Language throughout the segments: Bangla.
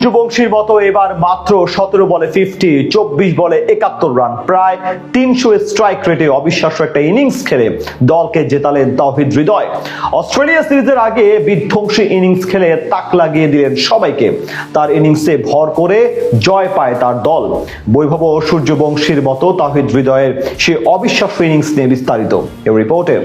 সূর্যবংশীর মতো এবার মাত্র 17 বলে 50, 24 বলে 71 রান, প্রায় 300 স্ট্রাইক রেটে অবিশ্বাস্য একটা ইনিংস খেলে দলকে জেতালেন তাওহিদ হৃদয়। অস্ট্রেলিয়া সিরিজের আগে বিধ্বংসী ইনিংস খেলে তাক লাগিয়ে দিলেন সবাইকে। তার ইনিংসে ভর করে জয় পায় তার দল। বৈভব সূর্যবংশীর মতো তাওহিদ হৃদয়ের সে অবিশ্বাস্য ইনিংস নিয়ে বিস্তারিত এই রিপোর্টে।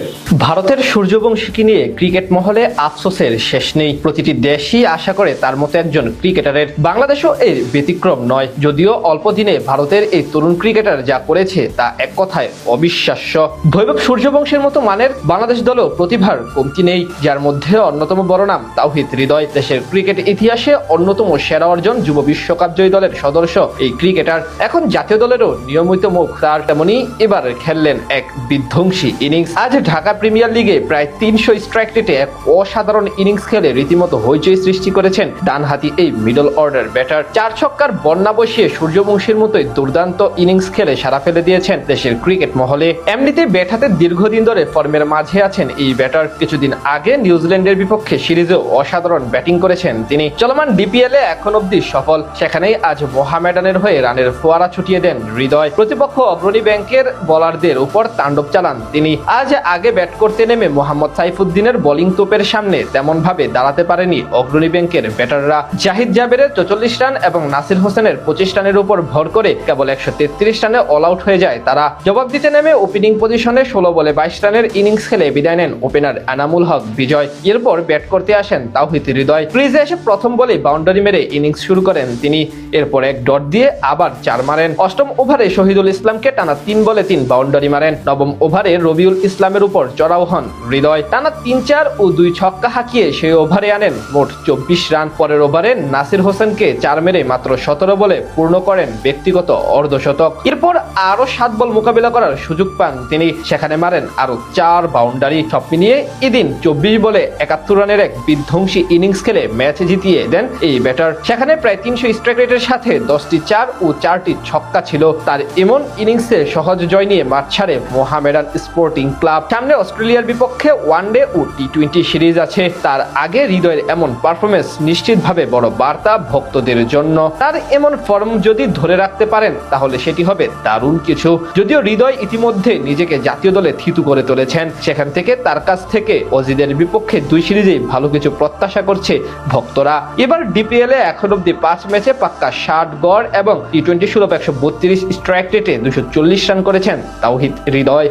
ভারতের সূর্যবংশীকে নিয়ে ক্রিকেট মহলে আফসোসের শেষ নেই। প্রতিটি দেশই আশা করে তার মতো একজন ক্রিকেটারের। বাংলাদেশও এর ব্যতিক্রম নয়। যদিও অল্প দিনে ভারতের এই তরুণ ক্রিকেটার যা করেছে তা এক কথায় অবিশ্বাস্য। বৈভব সূর্যবংশীর মতো মানের বাংলাদেশ দলেও প্রতিভার কমতি নেই, যার মধ্যে অন্যতম বড় নাম তাওহিদ হৃদয়। দেশের ক্রিকেট ইতিহাসে অন্যতম সেরা অর্জন যুব বিশ্বকাপ জয়ী দলের সদস্য এই ক্রিকেটার এখন জাতীয় দলেরও নিয়মিত মুখ। তার তেমনি এবার খেললেন এক বিধ্বংসী ইনিংস। আজ ঢাকা প্রিমিয়ার লিগে প্রায় 300 স্ট্রাইক রেটে এক অসাধারণ ইনিংস খেলে রীতিমতো হইচই সৃষ্টি করেছেন ডানহাতি এই মিডল অর্ডার ব্যাটার। 4 ছক্কার বন্যা বসিয়ে সূর্যবংশীর মতোই দুর্দান্ত ইনিংস খেলে সারা ফেলে দিয়েছেন দেশের ক্রিকেট মহলে। এমনিতেই ব্যাট হাতে দীর্ঘদিন ধরে ফর্মের মাঝে আছেন এই ব্যাটার। কিছুদিন আগে নিউজিল্যান্ডের বিপক্ষে সিরিজেও অসাধারণ ব্যাটিং করেছেন তিনি। চলমান ডিপিএল এ এখন অব্দি সফল। সেখানেই আজ মোহামেডানের হয়ে রানের ফোয়ারা ছুটিয়ে দেন হৃদয়। প্রতিপক্ষ অগ্রণী ব্যাংকের বোলারদের উপর তাণ্ডব চালান তিনি। আজ আগে ব্যাট করতে নেমে মোহাম্মদ সাইফুদ্দিনের বোলিং তোপের সামনে তেমন ভাবে দাঁড়াতে পারেনি অগ্রণী ব্যাংকের ব্যাটাররা। জাহিদ জাবেরের 44 রান এবং নাসির হোসেনের 25 রানের উপর ভর করে কেবল 133 রানে অল আউট হয়ে যায় তারা। জবাব দিতে নেমে ওপেনিং পজিশনে 16 বলে 22 রানের ইনিংস খেলে বিদায় নেন ওপেনার এনামুল হক বিজয়। এরপর ব্যাট করতে আসেন তাওহিদ হৃদয়। ক্রিজে এসে প্রথম বলে বাউন্ডারি মেরে ইনিংস শুরু করেন তিনি। এরপর এক ডট দিয়ে আবার 4 মারেন। অষ্টম ওভারে শহীদুল ইসলামকে টানা 3 বলে 3 বাউন্ডারি মারেন। নবম ওভারে রবিউল ইসলামের উপর চড়াও হন হৃদয়। টানা 3-4 ও 2 ছক্কা হাঁকিয়ে সেই ওভারে আনেন মোট 24 রান। পরের ওভারে নাসির হোসেনকে 4 মেরে মাত্র 17 বলে পূর্ণ করেন ব্যক্তিগত অর্ধশতক। এরপর আরো 7 বল মোকাবিলা করার সুযোগ পান তিনি। সেখানে মারেন আরো 4 বাউন্ডারি। সব মিলিয়ে এদিন 24 বলে 71 রানের এক বিধ্বংসী ইনিংস খেলে ম্যাচ জিতিয়ে দেন এই ব্যাটার। সেখানে প্রায় 300 স্ট্রাইক রেটের সাথে 10টি 4 ও 4টি ছক্কা ছিল তার। এমন ইনিংসে সহজ জয় নিয়ে মাঠ ছাড়ে মোহামেডান স্পোর্টিং ক্লাব। সামনে অস্ট্রেলিয়ার বিপক্ষে ওয়ানডে ও টি20 সিরিজ আছে। তার আগে হৃদয়ের এমন পারফরমেন্স নিশ্চিতভাবে বড় বার্তা ভক্তদের জন্য। তার এমন ফর্ম যদি ধরে রাখতে পারেন তাহলে সেটি হবে দারুণ কিছু। যদিও হৃদয় ইতিমধ্যে নিজেকে জাতীয় দলে থিতু করে তুলেছেন, সেখান থেকে তার কাছ থেকে অজিদের বিপক্ষে 2 সিরিজেই ভালো কিছু প্রত্যাশা করছে ভক্তরা। এবার ডিপিএল এ এখন অব্দি 5 ম্যাচে পাক্কা 60 গড় এবং টি20 সুলভ 132 স্ট্রাইক রেটে 240 রান করেছেন তাওহিদ হৃদয়।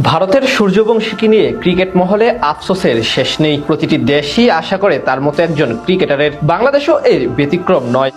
ভারতের সূর্যবংশীকে নিয়ে ক্রিকেট মহলে আফসোসের শেষ নেই। প্রতিটি দেশই আশা করে তার মতো একজন ক্রিকেটারের। বাংলাদেশও এর ব্যতিক্রম নয়।